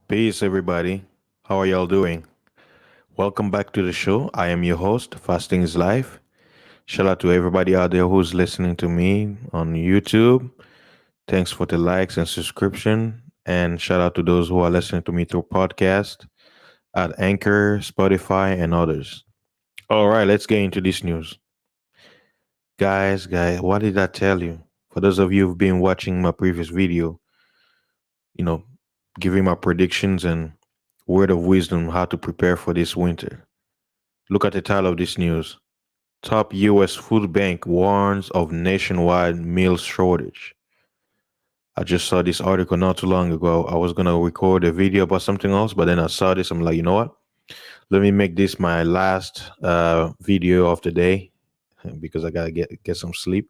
Peace, everybody. How are y'all doing? Welcome back to the show. I am your host, Fasting is Life. Shout out to everybody out there who's listening to me on YouTube. Thanks for the likes and subscription. And shout out to those who are listening to me through podcast at Anchor, Spotify, and others. All right, let's get into this news. Guys, what did I tell you? For those of you who've been watching my previous video, you know, giving my predictions and word of wisdom how to prepare for this winter. Look at the title of this news. Top U.S. food bank warns of nationwide meal shortage. I just saw this article not too long ago. I was going to record a video about something else, but then I saw this. I'm like, you know what? Let me make this my last video of the day because I got to get some sleep.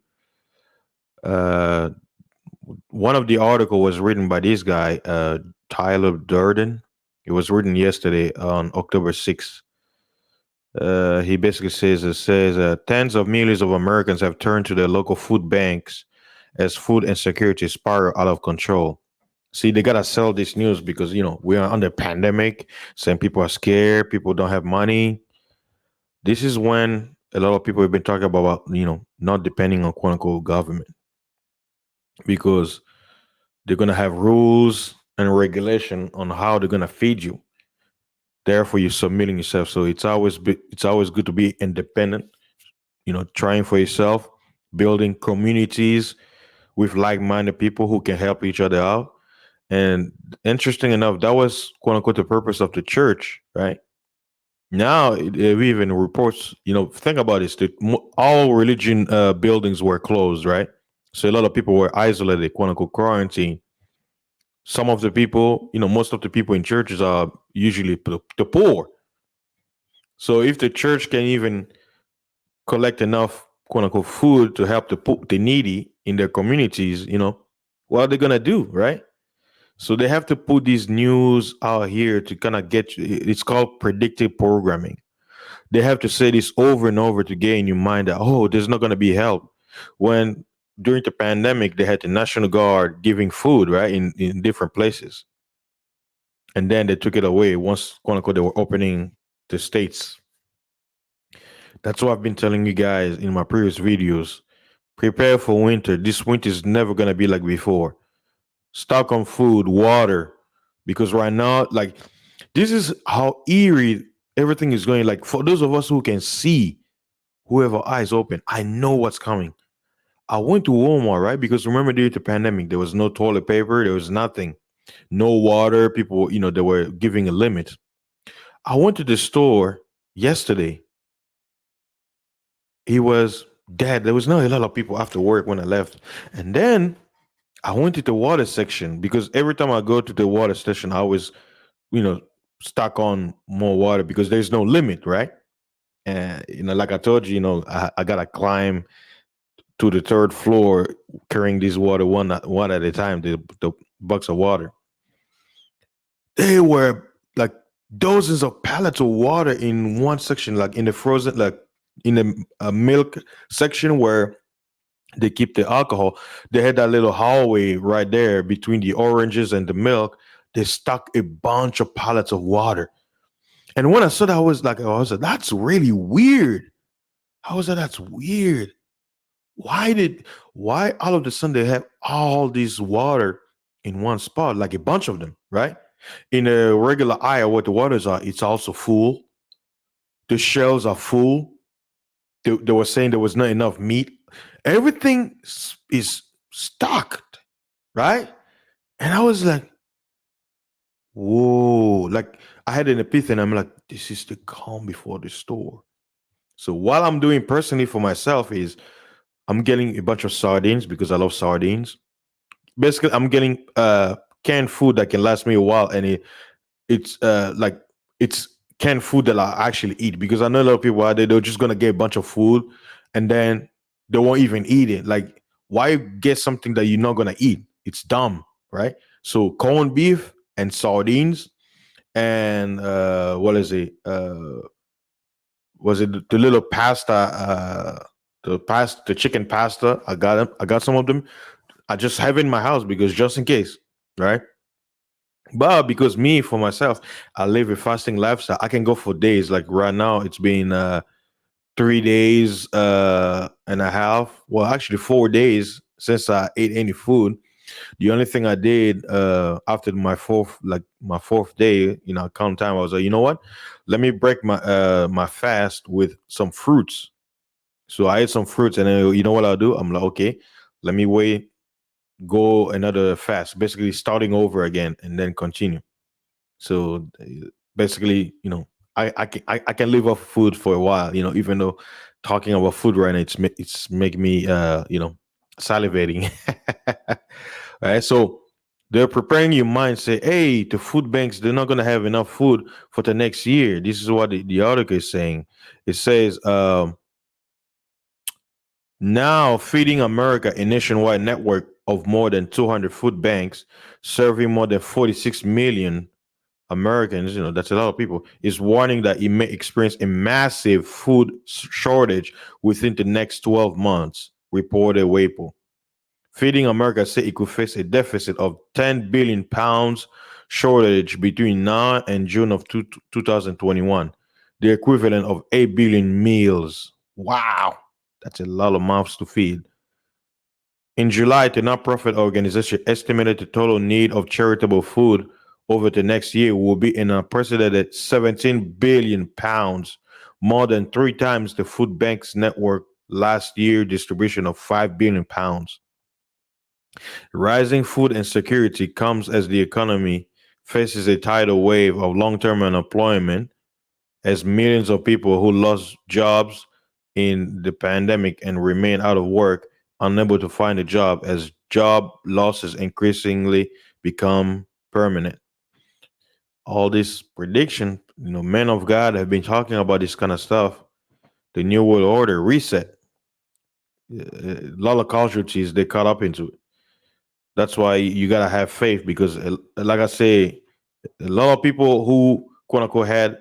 Uh, One of the article was written by this guy, Tyler Durden. It was written yesterday on October 6th. He basically says tens of millions of Americans have turned to their local food banks as food insecurity spiral out of control. See, they gotta sell this news because we are under pandemic. Some people are scared. People don't have money. This is when a lot of people have been talking about not depending on quote unquote government because they're gonna have rules and regulation on how they're gonna feed you. Therefore, you're submitting yourself. So it's always good to be independent. Trying for yourself, building communities with like-minded people who can help each other out. And interesting enough, that was quote unquote the purpose of the church, right? Now it even reports. Think about this: all religion buildings were closed, right? So a lot of people were isolated, quote unquote quarantine. Some of the people, most of the people in churches are usually the poor. So if the church can even collect enough quote unquote food to help the needy in their communities, what are they gonna do, right? So they have to put these news out here to kind of get you. It's called predictive programming. They have to say this over and over to get in your mind that there's not gonna be help. When during the pandemic they had the National Guard giving food, right, in different places, and then they took it away once quote unquote they were opening the states. That's what I've been telling you guys in my previous videos. Prepare for winter. This winter is never gonna be like before. Stock on food, water, because right now, like, this is how eerie everything is going. Like, for those of us who can see, who have our eyes open, I know what's coming. I went to Walmart, right? Because remember, during the pandemic, there was no toilet paper, there was nothing, no water. People, they were giving a limit. I went to the store yesterday. He was dead. There was not a lot of people after work when I left. And then I went to the water section because every time I go to the water station, I always, you know, stock on more water because there's no limit, right? And like I told you, I gotta climb to the third floor carrying this water one at a time, the bucks of water. They were like dozens of pallets of water in one section, like in the frozen, like in the milk section where they keep the alcohol. They had that little hallway right there between the oranges and the milk. They stuck a bunch of pallets of water. And when I saw that, I was like, that's really weird. How was that? That's weird. Why all of a sudden they have all this water in one spot, like a bunch of them, right? In a regular aisle where the waters are, it's also full. The shelves are full. They were saying there was not enough meat. Everything is stocked, right? And I was like, whoa. Like, I had an epiphany. I'm like, this is the calm before the storm. So what I'm doing personally for myself is I'm getting a bunch of sardines because I love sardines. Basically, I'm getting canned food that can last me a while, and like it's canned food that I actually eat because I know a lot of people out there they're just gonna get a bunch of food and then they won't even eat it. Like, why get something that you're not gonna eat? It's dumb, right? So corned beef and sardines and what is it? Was it the little pasta? The chicken pasta. I got them. I got some of them. I just have it in my house because just in case, right? But because me, for myself, I live a fasting lifestyle. I can go for days. Like right now, it's been 3 days and a half. Well, actually, 4 days since I ate any food. The only thing I did after my fourth day, count time, I was like, you know what? Let me break my fast with some fruits. So I ate some fruits, and then you know what I'll do? I'm like, okay, let me wait, go another fast, basically starting over again, and then continue. So basically, I can live off food for a while, even though talking about food right now, it's making me salivating. Right? So they're preparing your mind, say, hey, the food banks, they're not gonna have enough food for the next year. This is what the article is saying. It says now feeding America, a nationwide network of more than 200 food banks serving more than 46 million Americans, that's a lot of people, is warning that it may experience a massive food shortage within the next 12 months, reported WaPo. Feeding America said it could face a deficit of 10 billion pounds shortage between now and June of 2021, the equivalent of 8 billion meals. Wow, that's a lot of mouths to feed. In July, the nonprofit organization estimated the total need of charitable food over the next year will be an unprecedented 17 billion pounds, more than three times the food bank's network last year distribution of 5 billion pounds. Rising food insecurity comes as the economy faces a tidal wave of long-term unemployment as millions of people who lost jobs in the pandemic and remain out of work, unable to find a job as job losses increasingly become permanent. All this prediction, men of God have been talking about this kind of stuff. The New World Order reset, a lot of casualties they caught up into it. That's why you gotta have faith because, like I say, a lot of people who quote unquote had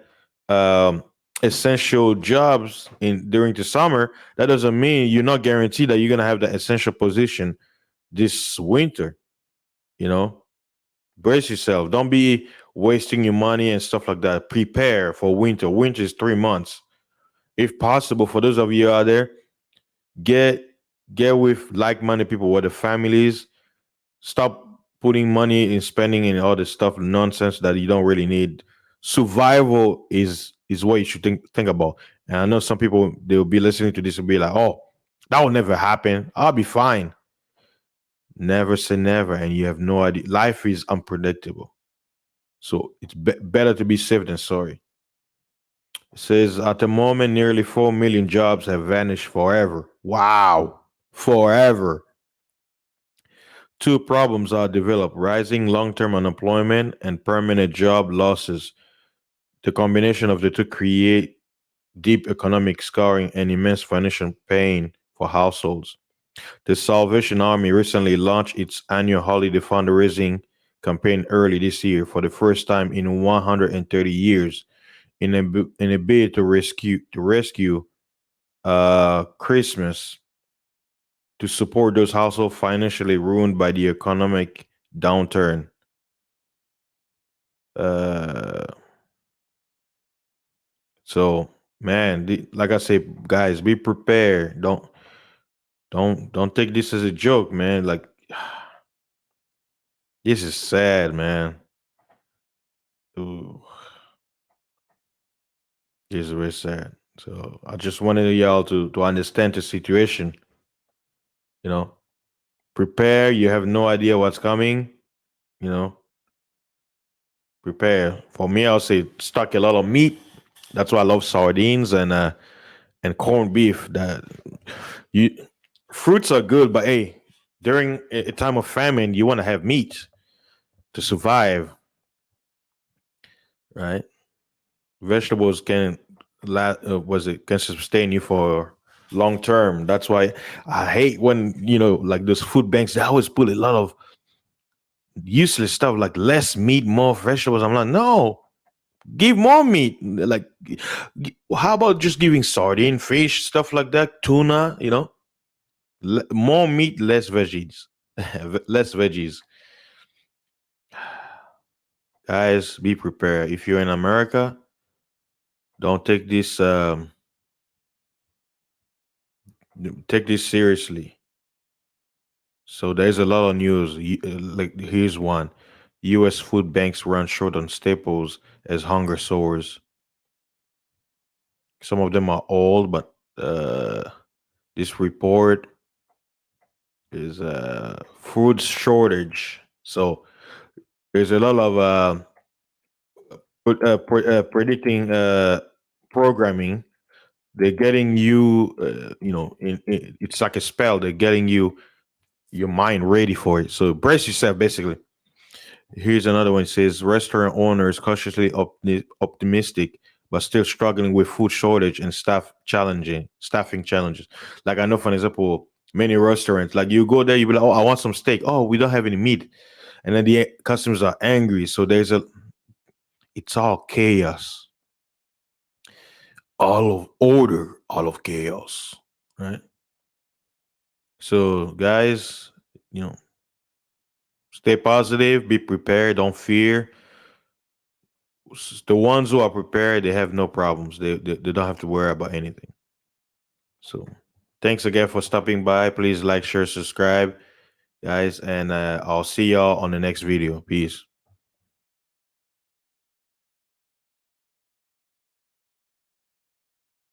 um, essential jobs in during the summer. That doesn't mean you're not guaranteed that you're gonna have the essential position this winter. You know, brace yourself. Don't be wasting your money and stuff like that. Prepare for winter. Winter is 3 months. If possible, for those of you out there, get get with like-minded people, whether families. Stop putting money in spending and all this stuff nonsense that you don't really need. Survival is what you should think about. And I know some people they'll be listening to this and be like, "Oh, that will never happen. I'll be fine." Never say never, and you have no idea. Life is unpredictable, so it's better to be safe than sorry. It says at the moment, nearly 4 million jobs have vanished forever. Wow, forever. Two problems are developed: rising long term unemployment and permanent job losses. The combination of the two create deep economic scarring and immense financial pain for households. The Salvation Army recently launched its annual holiday fundraising campaign early this year for the first time in 130 years in a bid to rescue Christmas to support those households financially ruined by the economic downturn. Uh, so man, like I say, guys, be prepared. Don't take this as a joke, man. Like this is sad, man. Ooh, this is very sad. So I just wanted y'all to understand the situation. You know, prepare. You have no idea what's coming. You know, prepare. For me, I'll say stock a lot of meat. That's why I love sardines and corned beef. That you fruits are good, but hey, during a time of famine, you want to have meat to survive, right? Vegetables can sustain you for long term. That's why I hate when like those food banks they always put a lot of useless stuff like less meat, more vegetables. I'm like, no, give more meat. Like, how about just giving sardine, fish, stuff like that, tuna? More meat, less veggies, less veggies. Guys, be prepared. If you're in America, don't take this seriously. So there's a lot of news. Like here's one: U.S. food banks run short on staples as hunger soars. Some of them are old, but this report is food shortage. So there's a lot of predicting programming. They're getting you, it's like a spell. They're getting your mind ready for it. So brace yourself, basically. Here's another one. It says restaurant owners cautiously optimistic, but still struggling with food shortage and staffing challenges. Like I know, for example, many restaurants, like you go there, you be like, "Oh, I want some steak." Oh, we don't have any meat, and then the customers are angry. So it's all chaos, all of order, all of chaos, right? So, guys, you know, stay positive, be prepared, don't fear. The ones who are prepared, they have no problems. They don't have to worry about anything. So thanks again for stopping by. Please like, share, subscribe, guys, and I'll see y'all on the next video. Peace.